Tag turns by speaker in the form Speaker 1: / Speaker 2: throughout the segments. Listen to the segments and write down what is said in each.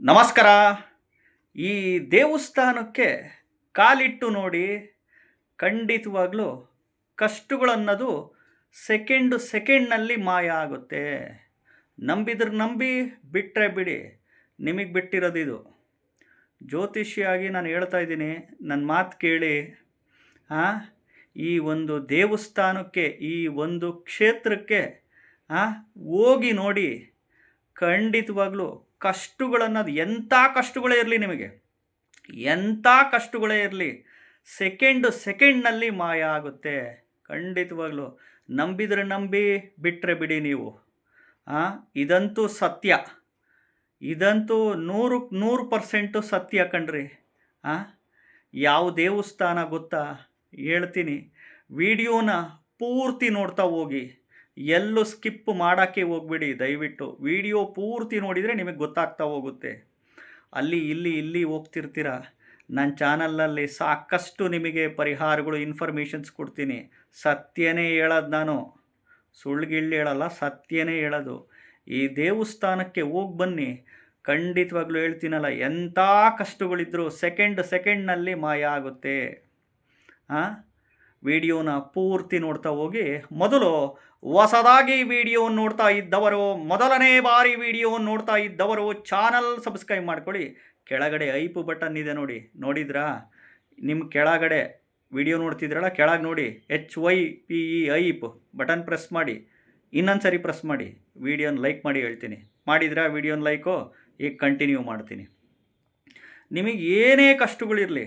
Speaker 1: ನಮಸ್ಕಾರ. ಈ ದೇವಸ್ಥಾನಕ್ಕೆ ಕಾಲಿಟ್ಟು ನೋಡಿ, ಖಂಡಿತವಾಗ್ಲೂ ಕಷ್ಟಗಳನ್ನೋದು ಸೆಕೆಂಡ್ನಲ್ಲಿ ಮಾಯ ಆಗುತ್ತೆ. ನಂಬಿದ್ರೆ ನಂಬಿ, ಬಿಟ್ಟರೆ ಬಿಡಿ. ನಿಮಗೆ ಬಿಟ್ಟಿರೋದಿದು. ಜ್ಯೋತಿಷಿಯಾಗಿ ನಾನು ಹೇಳ್ತಾ ಇದ್ದೀನಿ, ನನ್ನ ಮಾತು ಕೇಳಿ. ಹಾಂ, ಈ ಒಂದು ದೇವಸ್ಥಾನಕ್ಕೆ, ಈ ಒಂದು ಕ್ಷೇತ್ರಕ್ಕೆ ಹೋಗಿ ನೋಡಿ. ಖಂಡಿತವಾಗ್ಲೂ ಕಷ್ಟಗಳನ್ನೋದು ಎಂಥ ಕಷ್ಟಗಳೇ ಇರಲಿ, ನಿಮಗೆ ಎಂಥ ಕಷ್ಟಗಳೇ ಇರಲಿ, ಸೆಕೆಂಡ್ನಲ್ಲಿ ಮಾಯ ಆಗುತ್ತೆ. ಖಂಡಿತವಾಗ್ಲೂ ನಂಬಿದರೆ ನಂಬಿ, ಬಿಟ್ಟರೆ ಬಿಡಿ ನೀವು. ಇದಂತೂ ಸತ್ಯ. ಇದಂತೂ 100% ಸತ್ಯ ಕಣ್ರಿ. ಯಾವ ದೇವಸ್ಥಾನ ಗೊತ್ತಾ ಹೇಳ್ತೀನಿ. ವಿಡಿಯೋನ ಪೂರ್ತಿ ನೋಡ್ತಾ ಹೋಗಿ, ಎಲ್ಲೂ ಸ್ಕಿಪ್ ಮಾಡೋಕ್ಕೆ ಹೋಗ್ಬೇಡಿ. ದಯವಿಟ್ಟು ವಿಡಿಯೋ ಪೂರ್ತಿ ನೋಡಿದರೆ ನಿಮಗೆ ಗೊತ್ತಾಗ್ತಾ ಹೋಗುತ್ತೆ. ಅಲ್ಲಿ ಇಲ್ಲಿ ಹೋಗ್ತಿರ್ತೀರ. ನನ್ನ ಚಾನಲಲ್ಲಿ ಸಾಕಷ್ಟು ನಿಮಗೆ ಪರಿಹಾರಗಳು, ಇನ್ಫಾರ್ಮೇಷನ್ಸ್ ಕೊಡ್ತೀನಿ. ಸತ್ಯನೇ ಹೇಳೋದು ನಾನು, ಸುಳ್ಳುಗಿಳ್ಳು ಹೇಳಲ್ಲ, ಸತ್ಯನೇ ಹೇಳೋದು. ಈ ದೇವಸ್ಥಾನಕ್ಕೆ ಹೋಗಿ ಬನ್ನಿ. ಖಂಡಿತವಾಗ್ಲೂ ಹೇಳ್ತೀನಲ್ಲ, ಎಂಥ ಕಷ್ಟಗಳಿದ್ದರೂ ಸೆಕೆಂಡ್ನಲ್ಲಿ ಮಾಯ ಆಗುತ್ತೆ. ವಿಡಿಯೋನ ಪೂರ್ತಿ ನೋಡ್ತಾ ಹೋಗಿ. ಮೊದಲು ಹೊಸದಾಗಿ ವಿಡಿಯೋವನ್ನು ನೋಡ್ತಾ ಇದ್ದವರು, ಮೊದಲನೇ ಬಾರಿ ವಿಡಿಯೋವನ್ನು ನೋಡ್ತಾ ಇದ್ದವರು ಚಾನಲ್ ಸಬ್ಸ್ಕ್ರೈಬ್ ಮಾಡ್ಕೊಳ್ಳಿ. ಕೆಳಗಡೆ ಐಪ್ ಬಟನ್ ಇದೆ ನೋಡಿ, ನೋಡಿದ್ರಾ? ನಿಮ್ಮ ಕೆಳಗಡೆ ವಿಡಿಯೋ ನೋಡ್ತಿದ್ರಲ್ಲ, ಕೆಳಗೆ ನೋಡಿ HYPE ಐಪ್ ಬಟನ್ ಪ್ರೆಸ್ ಮಾಡಿ. ಇನ್ನೊಂದು ಸರಿ ಪ್ರೆಸ್ ಮಾಡಿ. ವಿಡಿಯೋನ ಲೈಕ್ ಮಾಡಿ ಹೇಳ್ತೀನಿ. ಮಾಡಿದ್ರಾ ವಿಡಿಯೋನ ಲೈಕು? ಈಗ ಕಂಟಿನ್ಯೂ ಮಾಡ್ತೀನಿ. ನಿಮಗೆ ಏನೇ ಕಷ್ಟಗಳಿರಲಿ,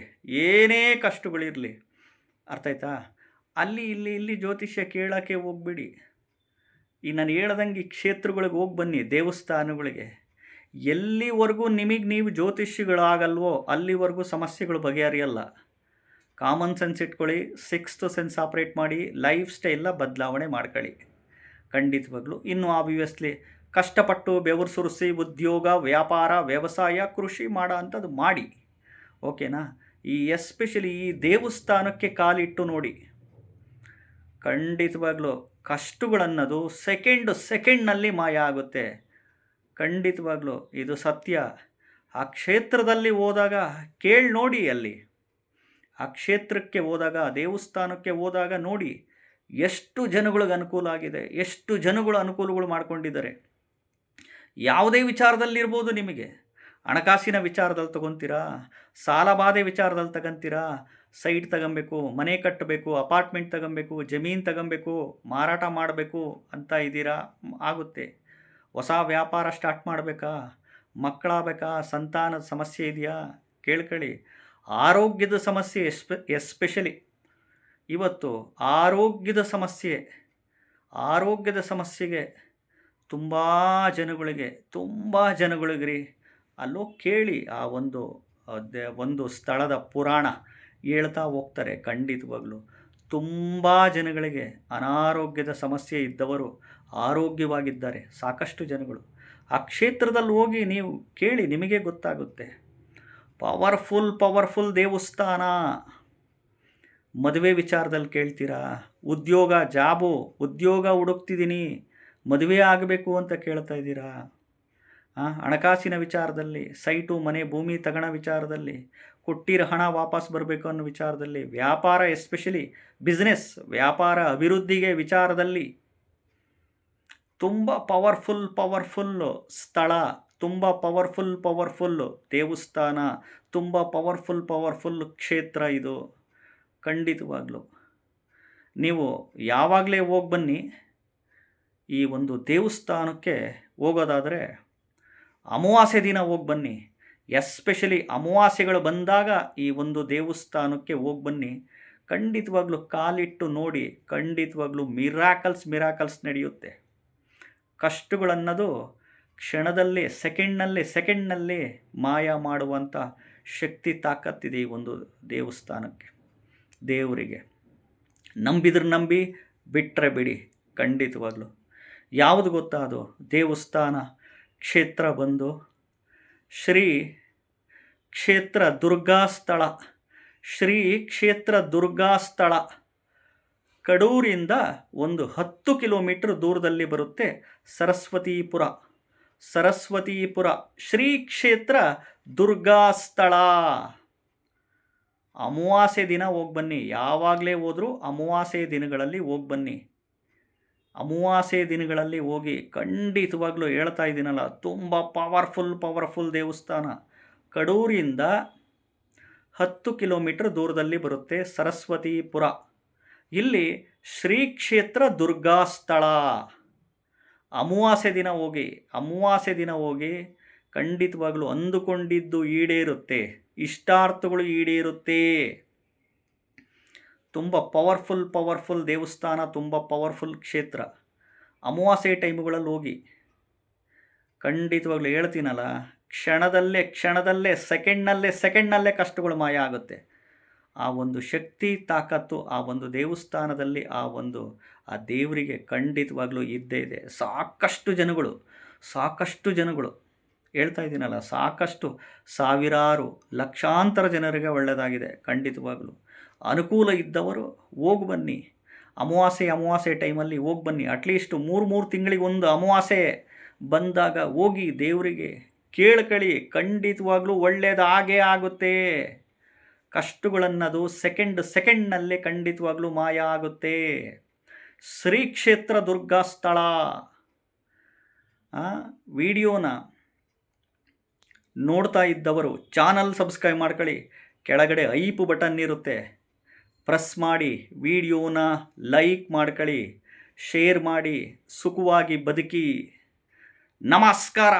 Speaker 1: ಅರ್ಥ ಆಯ್ತಾ? ಅಲ್ಲಿ ಇಲ್ಲಿ ಜ್ಯೋತಿಷ್ಯ ಕೇಳೋಕ್ಕೆ ಹೋಗ್ಬಿಡಿ. ಈ ನಾನು ಹೇಳ್ದಂಗೆ ಈ ಕ್ಷೇತ್ರಗಳಿಗೆ ಹೋಗಿ ಬನ್ನಿ, ದೇವಸ್ಥಾನಗಳಿಗೆ. ಎಲ್ಲಿವರೆಗೂ ನೀವು ಜ್ಯೋತಿಷಿಗಳಾಗಲ್ವೋ ಅಲ್ಲಿವರೆಗೂ ಸಮಸ್ಯೆಗಳು ಬಗೆಹರಿಯಲ್ಲ. ಕಾಮನ್ ಸೆನ್ಸ್ ಇಟ್ಕೊಳ್ಳಿ, 6th ಸೆನ್ಸ್ ಆಪ್ರೇಟ್ ಮಾಡಿ, ಲೈಫ್ ಸ್ಟೈಲ್ನ ಬದಲಾವಣೆ ಮಾಡ್ಕೊಳ್ಳಿ. ಖಂಡಿತವಾಗ್ಲೂ ಇನ್ನು ಆಬ್ವಿಯಸ್ಲಿ ಕಷ್ಟಪಟ್ಟು ಬೆವರು ಸುರಿಸಿ ಉದ್ಯೋಗ, ವ್ಯಾಪಾರ, ವ್ಯವಸಾಯ, ಕೃಷಿ ಮಾಡೋ ಅಂಥದ್ದು ಮಾಡಿ. ಓಕೆನಾ? ಎಸ್ಪೆಷಲಿ ಈ ದೇವಸ್ಥಾನಕ್ಕೆ ಕಾಲಿಟ್ಟು ನೋಡಿ. ಖಂಡಿತವಾಗ್ಲೂ ಕಷ್ಟಗಳನ್ನೋದು ಸೆಕೆಂಡ್ನಲ್ಲಿ ಮಾಯ ಆಗುತ್ತೆ. ಖಂಡಿತವಾಗ್ಲೂ ಇದು ಸತ್ಯ. ಆ ಕ್ಷೇತ್ರದಲ್ಲಿ ಹೋದಾಗ ಕೇಳಿ ನೋಡಿ. ಅಲ್ಲಿ ಆ ಕ್ಷೇತ್ರಕ್ಕೆ ಹೋದಾಗ, ದೇವಸ್ಥಾನಕ್ಕೆ ಹೋದಾಗ ನೋಡಿ ಎಷ್ಟು ಜನಗಳಿಗೆ ಅನುಕೂಲ ಆಗಿದೆ, ಎಷ್ಟು ಜನಗಳು ಅನುಕೂಲಗಳು ಮಾಡ್ಕೊಂಡಿದ್ದಾರೆ. ಯಾವುದೇ ವಿಚಾರದಲ್ಲಿರ್ಬೋದು. ನಿಮಗೆ ಹಣಕಾಸಿನ ವಿಚಾರದಲ್ಲಿ ತಗೊತೀರಾ, ಸಾಲಬಾಧೆ ವಿಚಾರದಲ್ಲಿ ತಗೊಂತೀರಾ, ಸೈಟ್ ತಗೊಬೇಕು, ಮನೆ ಕಟ್ಟಬೇಕು, ಅಪಾರ್ಟ್ಮೆಂಟ್ ತಗೊಬೇಕು, ಜಮೀನು ತಗೊಬೇಕು, ಮಾರಾಟ ಮಾಡಬೇಕು ಅಂತ ಇದ್ದೀರಾ, ಆಗುತ್ತೆ. ಹೊಸ ವ್ಯಾಪಾರ ಸ್ಟಾರ್ಟ್ ಮಾಡಬೇಕಾ, ಮಕ್ಕಳಾಗಬೇಕಾ, ಸಂತಾನದ ಸಮಸ್ಯೆ ಇದೆಯಾ, ಕೇಳ್ಕೊಳ್ಳಿ. ಆರೋಗ್ಯದ ಸಮಸ್ಯೆ ಎಸ್ಪೆಷಲಿ ಇವತ್ತು ಆರೋಗ್ಯದ ಸಮಸ್ಯೆಗೆ ತುಂಬ ಜನಗಳಿಗೆ ರೀ ಅಲ್ಲೋ ಕೇಳಿ. ಆ ಒಂದು ಸ್ಥಳದ ಪುರಾಣ ಹೇಳ್ತಾ ಹೋಗ್ತಾರೆ. ಖಂಡಿತವಾಗ್ಲೂ ತುಂಬ ಜನಗಳಿಗೆ ಅನಾರೋಗ್ಯದ ಸಮಸ್ಯೆ ಇದ್ದವರು ಆರೋಗ್ಯವಾಗಿದ್ದಾರೆ. ಸಾಕಷ್ಟು ಜನಗಳು ಆ ಕ್ಷೇತ್ರದಲ್ಲಿ ಹೋಗಿ ನೀವು ಕೇಳಿ, ನಿಮಗೆ ಗೊತ್ತಾಗುತ್ತೆ. ಪವರ್ಫುಲ್ ದೇವಸ್ಥಾನ. ಮದುವೆ ವಿಚಾರದಲ್ಲಿ ಕೇಳ್ತೀರಾ, ಉದ್ಯೋಗ ಹುಡುಕ್ತಿದ್ದೀನಿ, ಮದುವೆ ಆಗಬೇಕು ಅಂತ ಕೇಳ್ತಾ ಇದ್ದೀರಾ. ಹಣಕಾಸಿನ ವಿಚಾರದಲ್ಲಿ, ಸೈಟು, ಮನೆ, ಭೂಮಿ ತಗೊಳ್ಳೋ ವಿಚಾರದಲ್ಲಿ, ಕೊಟ್ಟಿರೋ ಹಣ ವಾಪಸ್ ಬರಬೇಕು ಅನ್ನೋ ವಿಚಾರದಲ್ಲಿ, ವ್ಯಾಪಾರ ಎಸ್ಪೆಷಲಿ ಬಿಸ್ನೆಸ್, ವ್ಯಾಪಾರ ಅಭಿವೃದ್ಧಿಗೆ ವಿಚಾರದಲ್ಲಿ ತುಂಬ ಪವರ್ಫುಲ್ ಸ್ಥಳ, ತುಂಬ ಪವರ್ಫುಲ್ ದೇವಸ್ಥಾನ, ತುಂಬ ಪವರ್ಫುಲ್ ಕ್ಷೇತ್ರ ಇದು. ಖಂಡಿತವಾಗ್ಲೂ ನೀವು ಯಾವಾಗಲೇ ಹೋಗಿ ಬನ್ನಿ. ಈ ಒಂದು ದೇವಸ್ಥಾನಕ್ಕೆ ಹೋಗೋದಾದರೆ ಅಮಾವಾಸ್ಯೆ ದಿನ ಹೋಗಿ ಬನ್ನಿ. ಎಸ್ಪೆಷಲಿ ಅಮಾವಾಸ್ಯೆಗಳು ಬಂದಾಗ ಈ ಒಂದು ದೇವಸ್ಥಾನಕ್ಕೆ ಹೋಗಿ ಬನ್ನಿ. ಖಂಡಿತವಾಗ್ಲೂ ಕಾಲಿಟ್ಟು ನೋಡಿ. ಖಂಡಿತವಾಗ್ಲೂ ಮಿರಾಕಲ್ಸ್ ನಡೆಯುತ್ತೆ. ಕಷ್ಟಗಳನ್ನೋದು ಕ್ಷಣದಲ್ಲಿ, ಸೆಕೆಂಡ್ನಲ್ಲಿ ಮಾಯ ಮಾಡುವಂಥ ಶಕ್ತಿ, ತಾಕತ್ತಿದೆ ಈ ಒಂದು ದೇವಸ್ಥಾನಕ್ಕೆ, ದೇವರಿಗೆ. ನಂಬಿದ್ರೆ ನಂಬಿ, ಬಿಟ್ಟರೆ ಬಿಡಿ. ಖಂಡಿತವಾಗ್ಲೂ ಯಾವುದು ಗೊತ್ತಾ? ಅದು ದೇವಸ್ಥಾನ ಕ್ಷೇತ್ರ ಬಂದು ಶ್ರೀ ಕ್ಷೇತ್ರ ದುರ್ಗಾಸ್ಥಳ ಕಡೂರಿಂದ ಒಂದು 10 ಕಿಲೋಮೀಟರ್ ದೂರದಲ್ಲಿ ಬರುತ್ತೆ. ಸರಸ್ವತೀಪುರ ಸರಸ್ವತೀಪುರ ಶ್ರೀ ಕ್ಷೇತ್ರ ದುರ್ಗಾಸ್ಥಳ. ಅಮಾವಾಸ್ಯೆ ದಿನ ಹೋಗಿ ಬನ್ನಿ. ಯಾವಾಗಲೇ ಹೋದರೂ ಅಮಾವಾಸ್ಯೆ ದಿನಗಳಲ್ಲಿ ಹೋಗಿ ಬನ್ನಿ. ಅಮಾವಾಸ್ಯೆ ದಿನಗಳಲ್ಲಿ ಹೋಗಿ ಖಂಡಿತವಾಗ್ಲೂ ಹೇಳ್ತಾ ಇದ್ದೀನಲ್ಲ, ತುಂಬ ಪವರ್ಫುಲ್ ದೇವಸ್ಥಾನ. ಕಡೂರಿಂದ 10 ಕಿಲೋಮೀಟರ್ ದೂರದಲ್ಲಿ ಬರುತ್ತೆ ಸರಸ್ವತೀಪುರ. ಇಲ್ಲಿ ಶ್ರೀ ಕ್ಷೇತ್ರ ದುರ್ಗಾಸ್ಥಳ. ಅಮಾವಾಸ್ಯೆ ದಿನ ಹೋಗಿ ಖಂಡಿತವಾಗ್ಲೂ ಅಂದುಕೊಂಡಿದ್ದು ಈಡೇರುತ್ತೆ, ಇಷ್ಟಾರ್ಥಗಳು ಈಡೇರುತ್ತೆ. ತುಂಬ ಪವರ್ಫುಲ್ ದೇವಸ್ಥಾನ, ತುಂಬ ಪವರ್ಫುಲ್ ಕ್ಷೇತ್ರ. ಅಮಾವಾಸ್ಯೆ ಟೈಮುಗಳಲ್ಲಿ ಹೋಗಿ ಖಂಡಿತವಾಗ್ಲೂ ಹೇಳ್ತೀನಲ್ಲ, ಕ್ಷಣದಲ್ಲೇ ಸೆಕೆಂಡ್ನಲ್ಲೇ ಕಷ್ಟಗಳು ಮಾಯ ಆಗುತ್ತೆ. ಆ ಒಂದು ಶಕ್ತಿ ತಾಕತ್ತು ಆ ಒಂದು ದೇವಸ್ಥಾನದಲ್ಲಿ, ಆ ದೇವರಿಗೆ ಖಂಡಿತವಾಗ್ಲೂ ಇದ್ದೇ ಇದೆ. ಸಾಕಷ್ಟು ಜನಗಳು ಹೇಳ್ತಾ ಇದ್ದೀನಲ್ಲ, ಸಾಕಷ್ಟು ಸಾವಿರಾರು ಲಕ್ಷಾಂತರ ಜನರಿಗೆ ಒಳ್ಳೆಯದಾಗಿದೆ. ಖಂಡಿತವಾಗ್ಲೂ ಅನುಕೂಲ ಇದ್ದವರು ಹೋಗಿ ಬನ್ನಿ. ಅಮಾವಾಸ್ಯೆ ಟೈಮಲ್ಲಿ ಹೋಗಿ ಬನ್ನಿ. ಅಟ್ಲೀಸ್ಟ್ 3 ತಿಂಗಳಿಗೆ ಒಂದು ಅಮಾವಾಸ್ಯೆ ಬಂದಾಗ ಹೋಗಿ ದೇವರಿಗೆ ಕೇಳ್ಕೊಳ್ಳಿ. ಖಂಡಿತವಾಗ್ಲೂ ಒಳ್ಳೆಯದಾಗೇ ಆಗುತ್ತೆ. ಕಷ್ಟಗಳನ್ನದು ಸೆಕೆಂಡ್ನಲ್ಲೇ ಖಂಡಿತವಾಗ್ಲೂ ಮಾಯ ಆಗುತ್ತೆ. ಶ್ರೀ ಕ್ಷೇತ್ರ ದುರ್ಗಾಸ್ಥಳ. ವಿಡಿಯೋನ ನೋಡ್ತಾ ಇದ್ದವರು ಚಾನಲ್ ಸಬ್ಸ್ಕ್ರೈಬ್ ಮಾಡ್ಕೊಳ್ಳಿ. ಕೆಳಗಡೆ ಐಪ್ ಬಟನ್ ಇರುತ್ತೆ, ಪ್ರೆಸ್ ಮಾಡಿ. ವಿಡಿಯೋನ ಲೈಕ್ ಮಾಡ್ಕೊಳ್ಳಿ, ಶೇರ್ ಮಾಡಿ. ಸುಖವಾಗಿ ಬದುಕಿ. ನಮಸ್ಕಾರ.